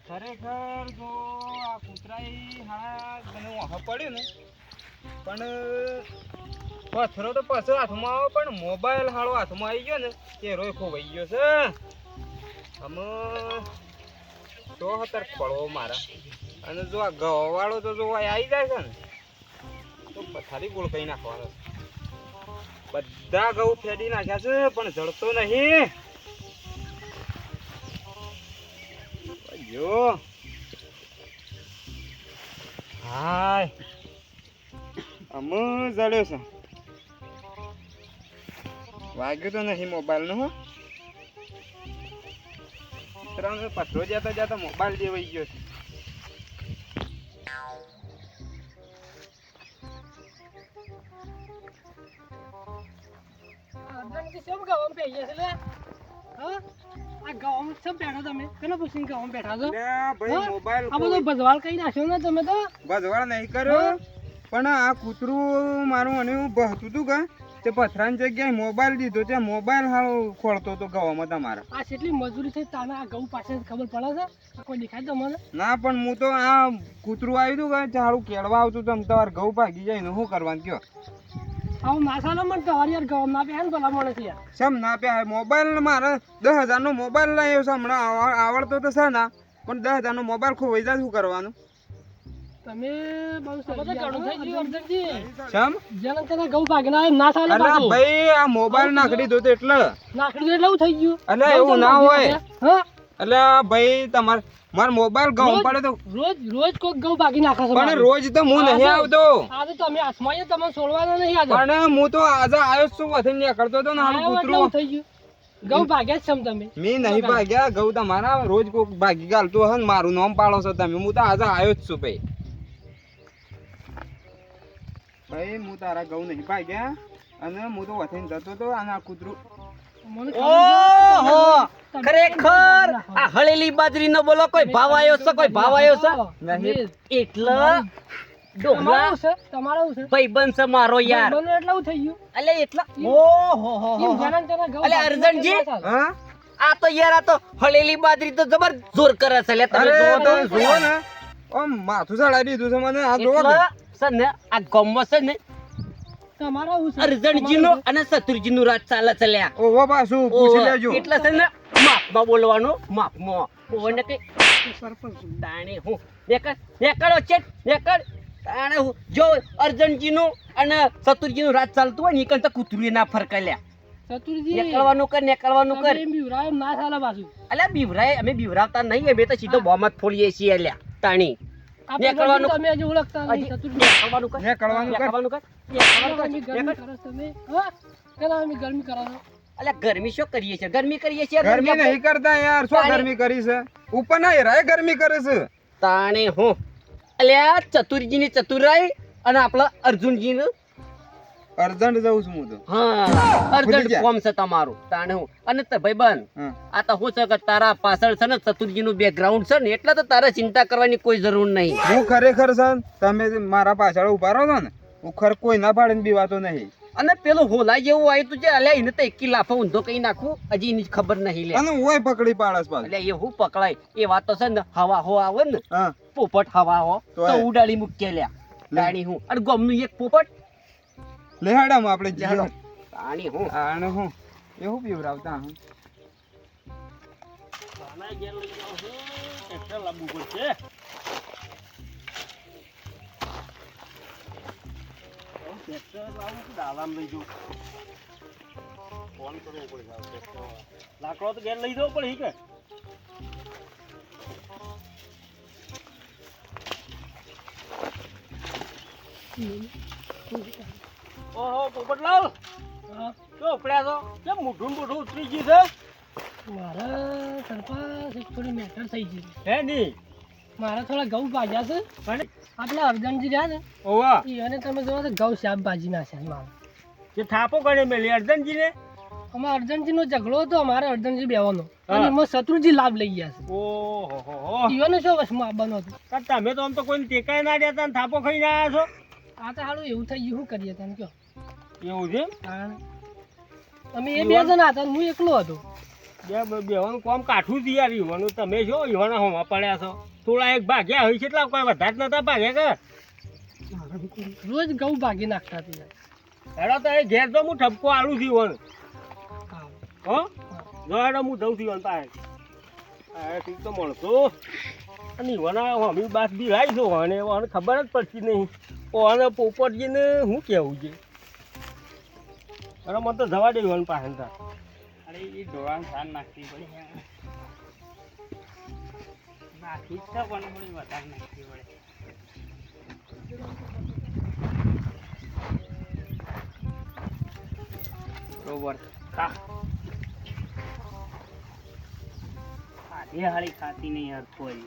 ખરેખર જો આ કૂતરાઈ હા મને વાહ પડ્યું ને પણ પથરો તો પાછો હાથમાં આવ્યો પણ મોબાઈલ હાળો હાથમાં આવી ગયો ને તે રોય ખોવાઈ ગયો છે. અમે તો હતર પડવો મારા અને જો આ ગવાવાળો તો જો આવી જાય છે ને તો પથારી ગોળ કરી નાખવાનો. બધા ઘઉં ફેડી નાખ્યા છે પણ જડતો નહીં. જો હાય અમુ જડ્યો છે. વાગ્યું તો નહીં મોબાઈલ નું. હો પથરો જતા જતા મોબાઈલ દેવાઈ ગયો છે. ભજવાળ નહીં કર્યો પણ આ કૂતરું મારું અને બહતું હતું કે તે પથરાની જગ્યાએ મોબાઈલ દીધો તે મોબાઈલ હાલ ખોલતો હતો ગવામાં તમારા. આ કેટલી મજૂરી થઈ તાને આ ઘઉં પાછળ ખબર પડે છે કોઈ દેખાય તમને? ના પણ હું તો આ કૂતરું આવ્યું હતું કે સારું કેળવા આવતું તો તમારે ઘઉં ભાગી જાય ને શું કરવાનું કયો? આવું ના ચાલે મને તમારી યાર ઘઉં ના પે ભલા મને છે યાર. સમ ના પે મોબાઈલ મારે 10,000 નો મોબાઈલ લાવ્યો છે હમણાં આવડતો તો છે ના પણ 10,000 નો મોબાઈલ ખોવાઈ જાય શું કરવાનું? તમે બહુ ઘણું થઈ ગયું અર્જનજી. સમ જેને તેને ઘઉં ભાગના ના ચાલે અલા ભાઈ આ મોબાઈલ નાખડી દો તો એટલે નાખડી એટલે એવું થઈ ગયું. અલા એવું ના હોય. હા અલા ભાઈ તમાર માર મોબાઈલ ઘઉં પડે તો રોજ કોક ઘઉં ભાગી નાખે છે. પણ રોજ તો હું નહીં આવતો. આજે તમે આસમાઈએ તમે છોડવાના નહીં આજે. પણ હું તો આજે આવ્યો છું વથન નીકળતો તો ને હારું કૂતરું થઈ ગયું. ઘઉં ભાગ્યા જ છો તમે? મે નહીં ભાગ્યા ઘઉં તમારા રોજ કોક ભાગી ગાલતો હે ને મારું નામ પાડો છો તમે. હું તો આજે આવ્યો જ છું ભાઈ. ભાઈ હું તારા ઘઉં નહીં ભાગ્યા અને હું તો વથન જતો તો અને આ કૂતરું ઓહો ખરેખર આ હળેલી બાજરી નો બોલો કોઈ ભાવ આવ્યો છે? કોઈ ભાવ આવ્યો છે નહીં એટલે ડોહલા તમારું છે ભાઈબંધ છે મારો યાર. બનો એટલું થઈ ગયું. અલે એટલા ઓહો અલે અર્જનજી હા આ તો યાર આ તો હળેલી બાજરી તો જબર જોર કરે છે. લે તમે અરે જોવો તમે જુઓ ને ઓમ માથું ચડાવી દીધું છે મને. આ જોવો એટલે છે ને આ ગામમાં છે ને તમારું છે અર્જનજી નો અને શત્રુજી નું રાજ ચાલે છે લ્યા. ઓહો પાછું પૂછી લેજો. એટલે છે ને માપમાં બોલવાનું માપમાં ઓને કે સરપંચ તાણે હું નેકળો ચેટ નેકળ તાણે હું જો અર્જનજી નું અને શત્રુજી નું રાજ ચાલતું હોય ને ઈ તો કૂતરું ના ફરકાલ્યા. ચતુરજી નેકળવાનું કર તમે બીવરાય ના ચાલે પાછું. અલ્યા બીવરાય અમે બીવરાવતા નહીં. અમે તો સીધો બોમત ફોડીએ છીએ અલ્યા તાણી. નેકળવાનું તમે હજુ ઓળખતા નહીં. ચતુરજી નેકળવાનું કર નેકળવાનું કર. નેકળવાનું કર તમે ગરમી કરો છો તમે? હા કેલા અમે ગરમી કરો છો? અલ્યા ગરમી શું કરીએ છીએ? ગરમી કરીએ છીએ ગરમી નહીં કરતા યાર. શું ગરમી કરી છે? ઉપર ના હેરાય ગરમી કરે છે. તાણે હું અલ્યા ચતુરજી ની ચતુરાઈ અને આપણા અર્જુનજી નું અર્જન્ટ જઉં છું હું તો. હા ભૂલી અર્જન્ટ જા. ફોર્મ છે તમારું. તાણે હું અને ભાઈબંધ હા. આ તો હું છે કે તારા પાછળ છે ને ચતુરજી નું બેકગ્રાઉન્ડ છે ને એટલે તો તારે ચિંતા કરવાની કોઈ જરૂર નહીં. હું ખરેખર છે તમે મારા પાછળ ઉભા રહો છો ને ઉખર કોઈ ના પાડે ને બીવાતો નહીં. અને પેલું હોલા જેવું આવ્યું તું છે અલ્યા એને તો એકી લાફો ઊંધો કઈ નાખું હજી એની ખબર નહીં લે. અને ઓય પકડી પાડસ પાછું. એટલે એ હું પકડાય એ વાત તો છે ને હવા હો આવે ને હા પોપટ હવા હો તો તો ઉડાડી મૂકે લ્યા. તાણી હું અને ગમનું એક પોપટ લેહાડામાં આપણે લેહાડો. જીવો. તાણી હું આને હું એવું પીવરાવતા હું. લાકડો તો ઘેર લઈ જવો પડે કે ઓહો પોપટલાલ તો ઉપડ્યા તો કેમ મોઢું મોઢું ઉતરી ગયું છે? મારા સરપંચ એક થોડી મેટર થઈ ગઈ. હે ની મારા થોડા ઘઉં ભાજ્યા છે. પણ આપણા અર્જનજી રહ્યા ને ઓવા ઈ અને તમે જોવો તો ઘઉં શાકભાજી નાખ્યા મારા. જે થાપો કરે મેલી અર્જનજી ને અમારા અર્જનજી નો ઝઘડો હતો અમારે અર્જનજી બેવાનો હા. અને એમાં શત્રુજી લાભ લઈ ગયા છે. ઓહો હો હો ઈવાનો શું વસમાં આવવાનો હતો? તો તમે તો આમ તો કોઈને ટેકાય ના દેતા ને થાપો ખાઈને આવ્યા છો. આ તો હારું એવું થઈ ગયું. શું કરીએ તમે કયો? એવું છે હા. અમે એ બે જણા હતા ને હું એકલો હતો. બેવાનું કોમ કાઠું જ યાર ઈવાનું તમે જો ઈવાના હોમાં પડ્યા છો થોડા એક ભાગ્યા હોય છે એટલા કોઈ વધારે જ નતા ભાગ્યા કે રોજ ઘઉં ભાગી નાખતા હતા યાર. હેડો તો એ ઘેર તો હું ઠપકો આલું છું ઈવાનું હા. હો જો હેડો હું જઉં છું ઈવન પાસે હા ઠીક તો મળશો અને ઈવાના હમી બાસ બી લાવી છો અને એને ખબર જ પડતી નહીં ઓને પોપટજીને શું કહેવું છે અરે મને તો જવા દે ઈવન પાસે તા અરે એ ઢોળાને સાર નાખવી પડી નાખી જ છે પણ થોડી વધારે નાખવી પડે બરોબર હા ખાધી હાળી ખાતી નહીં યાર કોઈ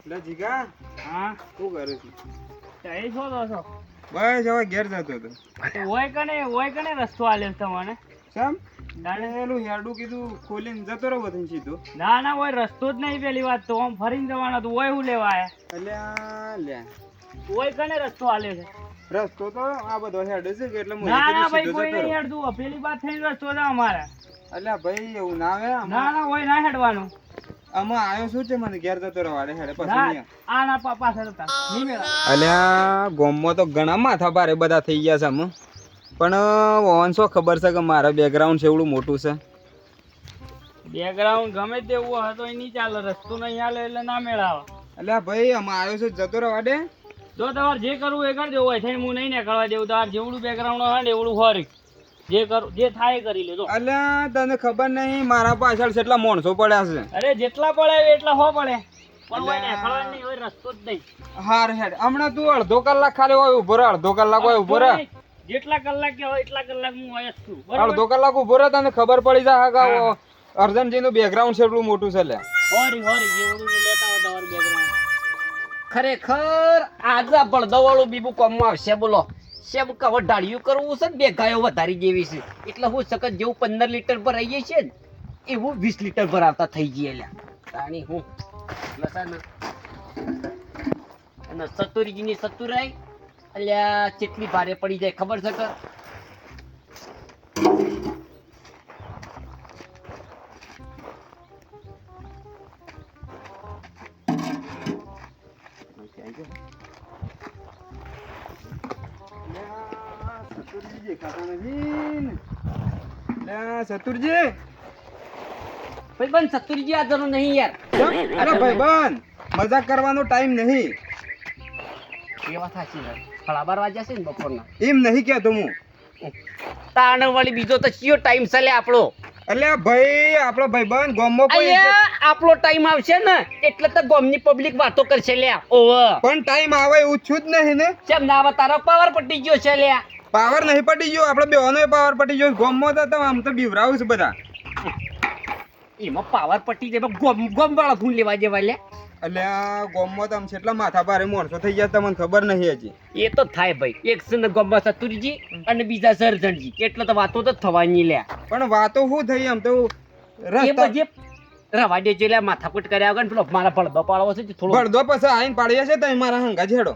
લે જીગા હા શું કરું છું કઈ છો તો છો બસ હવે ઘેર જતો હતો ઓય કને રસ્તો આલ્યો તમને સમ પેલું હેરડું કીધું ખોલીને જતો રહો બધું સીધો ના ના ઓય રસ્તો જ નહીં પેલી વાત તો આમ ફરીને જવાનો તો ઓય હું લેવા આયા અલ્યા લે ઓય કને રસ્તો આલ્યો છે રસ્તો તો આ બધો હેડ છે કે એટલે હું ના ના કીધું ભાઈ સીધો કોઈ જતો નહીં રહો. હેડતું પેલી વાત થઈને રસ્તો છે અમારા અલ્યા ભાઈ એવું ના આવે ના ના ઓય ના હેડવાનું આમાં આવ્યો શું છે મને ઘેર જતો રહો વાડે હેડે પછી ના નહીં આ ના પાછળ હતા નહીં મેળા અલ્યા ગોમમાં તો ઘણા માથા ભારે બધા થઈ ગયા છે આમાં પણ ઓન શું ખબર છે કે મારા બેકગ્રાઉન્ડ છે એવડું મોટું છે બેકગ્રાઉન્ડ ગમે તેવું હોય તો નહીં ચાલે રસ્તો નહીં હાલે એટલે ના મેળાવે અલ્યા ભાઈ આમાં આવ્યો છે જતો રહો વાડે જો તમારે જે કરવું એ કરજો હોય થઈને હું નહીં નીકળવા દેવું તમારે જેવડું બેકગ્રાઉન્ડ હોય ને એવડું હોરી જે કરું જે થાય એ કરી લેજો અલ્યા તને ખબર નહીં મારા પાછળ કેટલા માણસો પડ્યા છે અરે જેટલા પડે એટલા હો પડે પણ હોય નીકળવા નહીં હોય રસ્તો જ નહીં હાર હેડ હમણાં તું અડધો કલાક ખાલી હોય ઉભો રહે અડધો કલાક હોય ઉભો રહે જેટલા કલાક કે હોય એટલા કલાક હું હોય જ છું બરાબર અડધો કલાક ઉભો રહે તને ખબર પડી જાય કે અર્જનજી નું બેકગ્રાઉન્ડ છે એટલું મોટું છે લે હોરી હોરી જેવડું બી લેતા હોય તમારું બેકગ્રાઉન્ડ ખરેખર આજે આ બળદવાળું બીબું કોમમાં આવશે બોલો શેમ કવર ઢાળિયું કરવું છે ને બે ગાયો વધારી જેવી છે એટલે હું સખત જેવું 15 લીટર પર આવીએ છે ને એવું 20 લીટર પર આવતા થઈ જઈએ લ્યા તાણી હું લસણ અને સતુરીજીની સતુરાઈ અલ્યા કેટલી ભારે પડી જાય ખબર છે કે સતુરજી દેખાતા નથી ને. લે, સતુરજી ભાઈ બંધ સતુરીજી આ જરો નહીં યાર અરે ભાઈબંધ મજાક કરવાનો ટાઈમ નહીં એવા થાચી જાય 12:30 વાગ્યા છે ને બપોરના એમ નહીં કહેતો હું તાણ વાળી બીજો તો કયો ટાઈમ ચાલે આપણો અલ્યા ભાઈ આપણો ભાઈબંધ ગામમાં કોઈ અલ્યા આપણો ટાઈમ આવશે ને એટલે તો ગામની પબ્લિક વાતો કરશે લ્યા ઓવ પણ ટાઈમ આવે એવું છું જ નહીં ને કેમ ના આવે તારો પાવર પટી ગયો છે લ્યા પાવર નહીં પટી ગયો આપણે બેવાનો પાવર પટી ગયો ગામમાં તો આમ તો બીવરાવું છે બધા એમાં પાવર પટી જાય ગોમ ગોમ વાળા ફૂલ લેવા જેવા લ્યા અલ્યા ગામમાં તો આમ કેટલા માથા ભારે માણસો થઈ ગયા તમને ખબર નહીં હજી એ તો થાય ભાઈ એક છે ને ગામમાં સતુરજી અને બીજા સરજણજી એટલે તો વાતો તો થવાની લ્યા પણ વાતો શું થઈ આમ તો એ રસ્તા બજે રવા દે છે લ્યા માથાકૂટ કર્યા વગર પેલો મારા ભળદો પાડવો છે તે થોડો ભરદો પછી આઈને પાડીએ છે તો મારા હંગા હેડો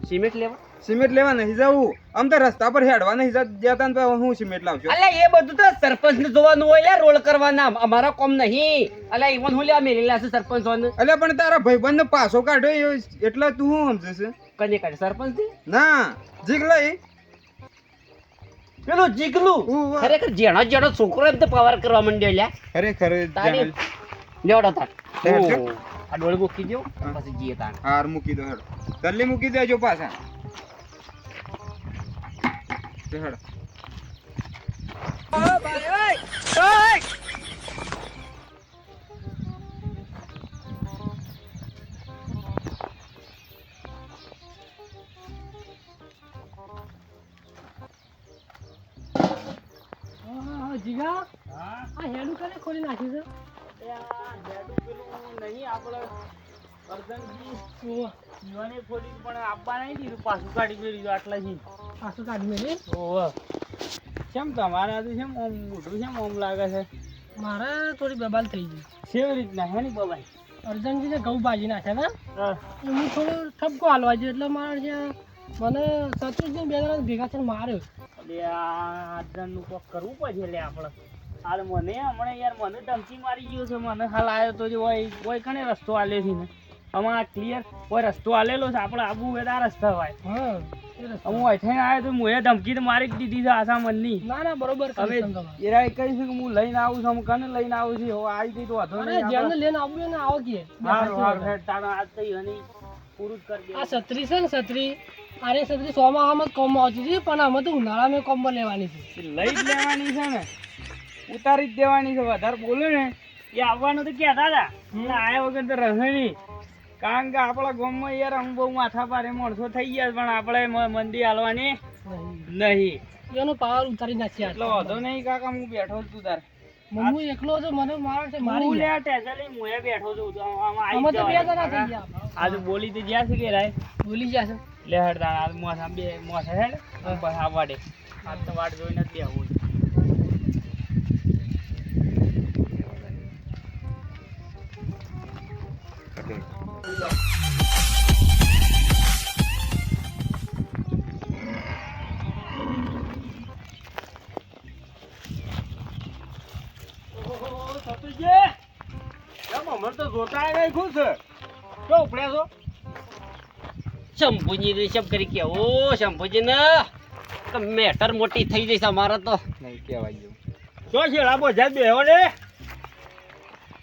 સિમેન્ટ લેવા સિમેન્ટ લેવા નહીં જવું આમ તો રસ્તા પર હેડવા નહીં જતા ને તો હું સિમેન્ટ લાવજો અલ્યા એ બધું તો સરપંચ ને જોવાનું હોય લ્યા રોલ કરવાના અમારા કોમ નહીં અલ્યા ઈવન હું લેવા મેલેલા છે સરપંચ વાળાને. એટલે પણ તારા ભાઈબંધ ને પાછો કાઢ્યો એટલે તું શું સમજે છે કને કાઢે સરપંચ થી ના જીગ લઈ પેલું જીગલું ઉવ્વ. ખરેખર જેણો છોકરો એમ તો પાવર કરવા માંડ્યો લ્યા ખરેખર તારી લેવડો તાર હેડ છે. આ ડોળ મૂકી દો પછી જીએ તાણ હાર મૂકી દો હેડો જલ્દી મૂકી દેજો પાછા તે હેડો જીગા હા આ હેડું કરે ખોલી નાખ્યું છે ત્યાં જેડું પેલું નહીં આપણે અર્જનજી ઓહ, જીવાને ખોલી પણ આપવા નહીં દીધું પાછું કાઢી મેળ્યું આટલાથી પાછું કાઢી મેલી ઓહ કેમ તમારે આજે કેમ ઓમ મોઢું કેમ ઓમ લાગે છે મારે થોડી બબાલ થઈ ગઈ કેવી રીતના હે ની બાબાઈ અર્જનજીને ઘઉં ભાજી નાખ્યા હતા. હા. એટલે હું થોડો ઠપકો હાલવા ગયો એટલે મારે જે મને શત્રુજીને બે જણા ભેગા થઈને માર્યો. અલે આ આજનું કોક કરવું પડશે લે આપણે. હાલ મને હમણાં યાર મને ધમકી મારી ગયો છે. મને હાલ આવ્યો તો જે હોય કણે રસ્તો આલે છે ને આમાં આ ક્લિયર કોઈ રસ્તો આલેલો છે આપણે આબુ હોય તો આ રસ્તા હોય. હા એ રસ્તો. હું અહીંથી આવ્યો તો હું એ ધમકી તો મારી જ દીધી છે આસામની. ના ના બરોબર હવે કરી તમે. એરાય કહીશું કે હું લઈને આવું છું હું કને લઈને આવું છું હવે આવી ગઈ તો વાંધો અરે નહીં જેમને આપણે. લઈને આવ્યું ને આવો કે હારું હારું હેડ તાણો આજ તો એની પૂરું જ કરી આ દેવું. છત્રી છે ને છત્રી અરે છત્રી ચોમાસામાં જ કોમમાં આવતી હતી પણ અમે તો ઉનાળામાં કોમમાં લેવાની છે. લઈ જ લેવાની છે ને ઉતારી જ દેવાની છે. વધારે બોલે ને એ આવવાનું તો કહેતા હતા એટલે આયા વગર તો રહે નહીં. કારણ કે આપણા ગામમાં યાર આમ બહુ માથા પારે માણસો થઈ ગયા પણ આપણે મંદી હાલવાની નહીં. એનો પાવર ઉતારી નાખ્યા એટલો વાંધો નહીં કાકા હું બેઠો છું તાર. મમ્મી એકલો હતો મને મારે છે હું મારી લે ગયા. ટેન્શન લઈને હું એ બેઠો છું તો આમાં અમે તો બે આવી જણા થઈ જવાય. ગયા. આજે બોલી તો જ્યાં છે કે રાય ભૂલી ગયા છે. લે હેડ તાર હાલ મોસા બે મોસા હેડ બસ આ વાડે આજ તો વાડ જોઈને જ બેહવું. સતુજી કેમ અમર તો જોતા નહીં ખુશ તો ઉપડ્યા છો શંભુજી ને શબ કરી કે ઓ શંભુજી ને મેટર મોટી થઈ જઈશ અમારે તો. નહીં કહેવાય જેવું. તો શેળા બોજા બેહો ને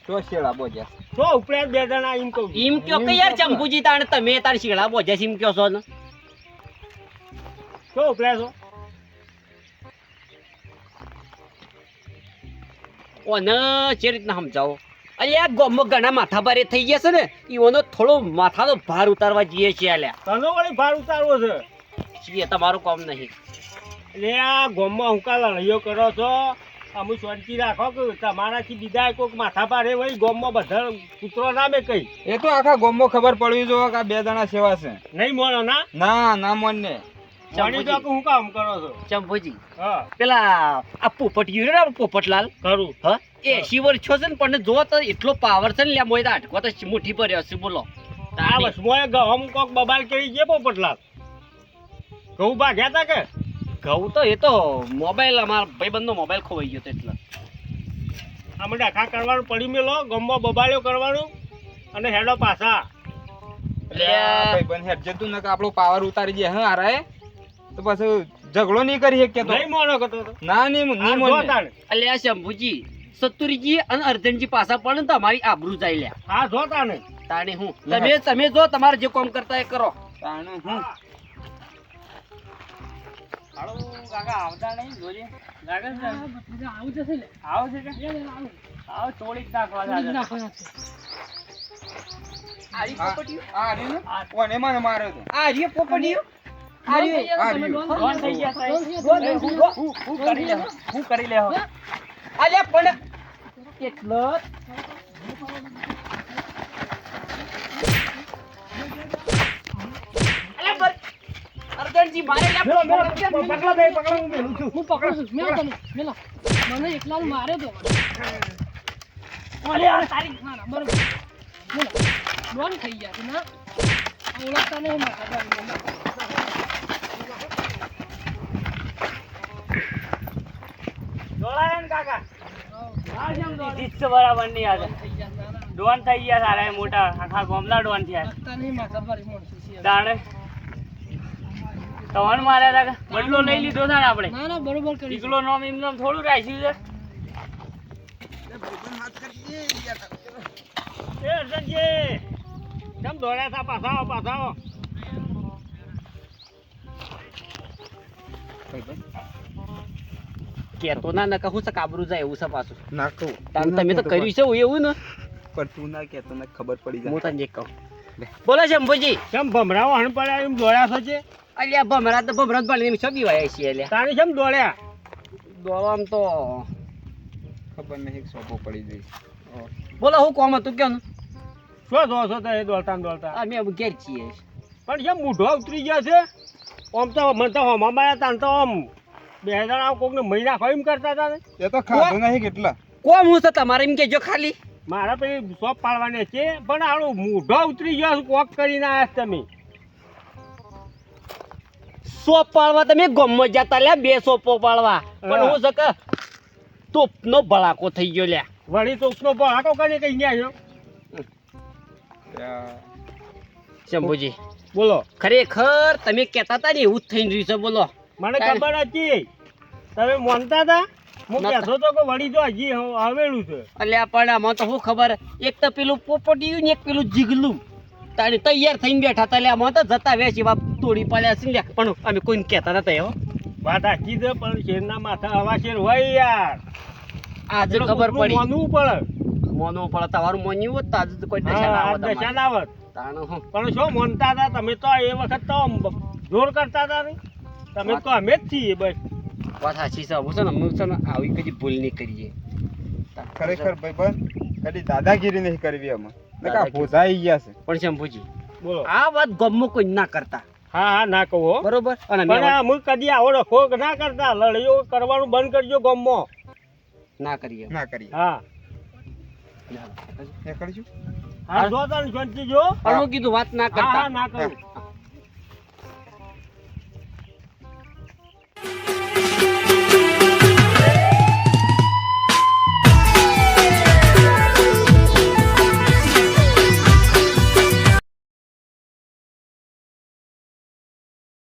તો શેળા બોજા. તો ઉપડ્યા બે જણા એમ કહું છું. એમ કયો કે યાર શંભુજી તાણે તમે તાર શીળા બોજે છે એમ કયો છો ને. તો ઉપડ્યા છો ઓને જે રીતના સમજાવો. અરે આ ગામમાં ઘણા માથા ભારે થઈ ગયા છે ને એઓનો થોડો માથાનો ભાર ઉતારવા જઈએ છીએ અલ્યા. તનો વળી ભાર ઉતારવો છે છીએ તમારું કામ નહીં. એટલે આ ગામમાં હુંકા લડાઈઓ કરો છો અમુક શાંતિ રાખો કે તમારાથી બીજા કોઈક માથા પારે વળી ગામમાં બધા કૂતરો ના બે કઈ એ તો આખા ગામમાં ખબર પડવી જોઈએ કે આ બે જણા સેવા છે. નહીં મોનો ના ના ના મોને. જાણી તો કે હું કામ કરો છો શંભુજી હા પેલા આ પોપટિયું રે ને પોપટલાલ કરું હા 80 વર્ષ છે ને પણ જો તો એટલો પાવર છે ને લ્યા મોય તો આટકો તો મુઠ્ઠી પર હશે બોલો. આ બસ મોય ગહમ કોક બબાલ કરી જે પોપટલાલ ઘઉં ભાગ્યા તા કે ઘઉં તો એ તો મોબાઈલ અમારા ભાઈબંધનો મોબાઈલ ખોવાઈ ગયો તો એટલે. આમ ડાખા કરવાનું પડી મેલો ગમમાં બબાલ્યો કરવાનું અને હેડો પાછા ભાઈબંધ હેડ જતું ને કે આપણો પાવર ઉતારી દે હા હારાએ તો પછી ઝઘડો નહીં કરી શકે તો. નહીં મોનો કતો તો ના નહીં આ નહીં જો મોને. તાણે. અલ્યા શંભુજી સતુરીજી અને અર્જનજી પાછા પણ તમારી આબરૂ જાય લ્યા. હા જો તાને તાણે હું તમે જો તમારે જે કામ કરતા એ કરો. તાણે હું હાલો કાકા આવતા નહીં જોજે લાગે છે હા, બધા આવું જશે લે. આવો છે કે લે, લે, આવું. આવો ચોળી જ નાખવા થોડીક છે નાખવાના છે. આ આ રહ્યું ને કોને મને માર્યો તો. આ રે પોપટિયું ડોન થઈ ગયા આ તમે, રહ્યું. ડોન ડોન થઈ ગયા ડોન થઈ ડોન ગયા, થઈ ડોન ગયા. થઈ ગયા. હું કરી લે હું કરી લે હવે. અલ્યા પણ એટલો અર્જનજી મારે લ્યા પકડો બે પકડો હું મેલું છું હું પકડું છું. મેલો તમે, મેલો. મને એકલાને માર્યો તો. અરે આ તારી ના, ના, બરોબર. મેલો. ડોન થઈ ગયા છે, ના? આ ઓળખતા નહીં મારા ઘરમાં. જોડાયા ને કાકા હા, જેમ દીક્ષ બરાબર નહીં આજે થઈ ગયા, ના, ના. ડોન થઈ ગયા સારા એ મોટા આખા ગામના ડોન થયા ઓળખતા નહીં માથા ભારે માણસો છે. તાણે તવન માર્યા હતા કે બદલો લઈ લીધો તાણે આપણે ના ના બરોબર કરી દીકલો નામ એમ નામ થોડું રાખ્યું છે એ અર્જનજી કેમ દોડ્યા હતા પાછા આવો પાછા આવો કેતો ના નકા હું કાબરું જાય એવું છે પાછું. ના કહું. તાન તમે તો કર્યું છે એવું ને પણ તું ના કહેતો ને ખબર પડી હું જાય. તને એક કહું. બોલો શંભુજી. કેમ ભમરાઓ હણ પડ્યા એમ દોડ્યા છો છે અલ્યા ભમરા તો ભમરા પાણી છબી વાયા છીએ અલ્યા. તાણી કેમ દોડ્યા દોડવામાં તો ખબર નહીં સોપો પડી જઈશ. બોલો હું કોમ હતું કેમ શું દો છો તો એ દોડતા ને દોડતા અમે ઘેર છીએ. પણ જેમ મૂઢો ઉતરી ગયા છે આમ તો મને તો હોમાં માર્યા તા ને તો આમ બે જણા કોકને મહી નાખો એમ કરતા હતા ને એ તો ખાધું નહીં કેટલા. કોમ હું છે તમારે એમ કેજો ખાલી મારા પેલી શોપ પાડવાની છે પણ આડું મૂઢો ઉતરી ગયો છે, કોક કરીને આવ્યા છો તમે. સોપ પાડવા તમે ગમમાં જતા લ્યા, 2 સોપો પાડવા. પણ હા. હું છે કે તોપનો ભડાકો થઈ ગયો લ્યા. વળી તો ઉપનો ભડાકો કરીને કઈ ગયા છો. શંભુજી બોલો. ખરેખર તમે કહેતા હતા ને એવું જ થઈ રહ્યું છે. બોલો મને ખબર હતી તમે માનતા હતા. હું નતા. કહેતો તો કે વળી તો હજી આવેલું છે. અલ્યા પણ આમાં તો શું ખબર, એક તો પેલું પોપટિયું ને એક પેલું જીગલું તારે તૈયાર થઈને બેઠા હતા. એટલે આમાં તો જતા વેચી બાપ તોડી પાડ્યા છે ને લ્યા. પણ અમે કોઈને કહેતા નતા એવો. વાત સાચી છે પણ શેરના માથા હવા શેર હોય યાર. આજે એટલે ખબર કોકનું પડી. માનવું પડે. મોનું પડે તમારું મોન્યું હોત તો આજે તો કોઈ દશા ના હા, આવત દશા અમારે. ના આવત. તાણે હું પણ શું માનતા હતા તમે તો એ વખત તો જોર કરતા હતા ને. તમે તો અમે જ છીએ બસ. વાત સાચી છે. હું છે ને અમે છે ને આવી કદી ભૂલ નહીં કરીએ. ખરેખર ભાઈબંધ કદી દાદાગીરી નહીં કરવી અમે નકા દાદાગીરી. ભોજાઈ ગયા છે. પણ શંભુજી બોલો. આ વાત ગમમાં કોઈ ના કરતા, હા હા ના કહો હો. બરોબર? અને અમે પણ અમે કદી આવો રખો ના કરતા. લડીઓ કરવાનું બંધ કરજો ગામમાં. ના કરીએ. ના કરીએ હા એ કરીશું. હા જો તને શાંતિ જો. પણ હું કીધું વાત ના હા કરતા. હા ના કરું.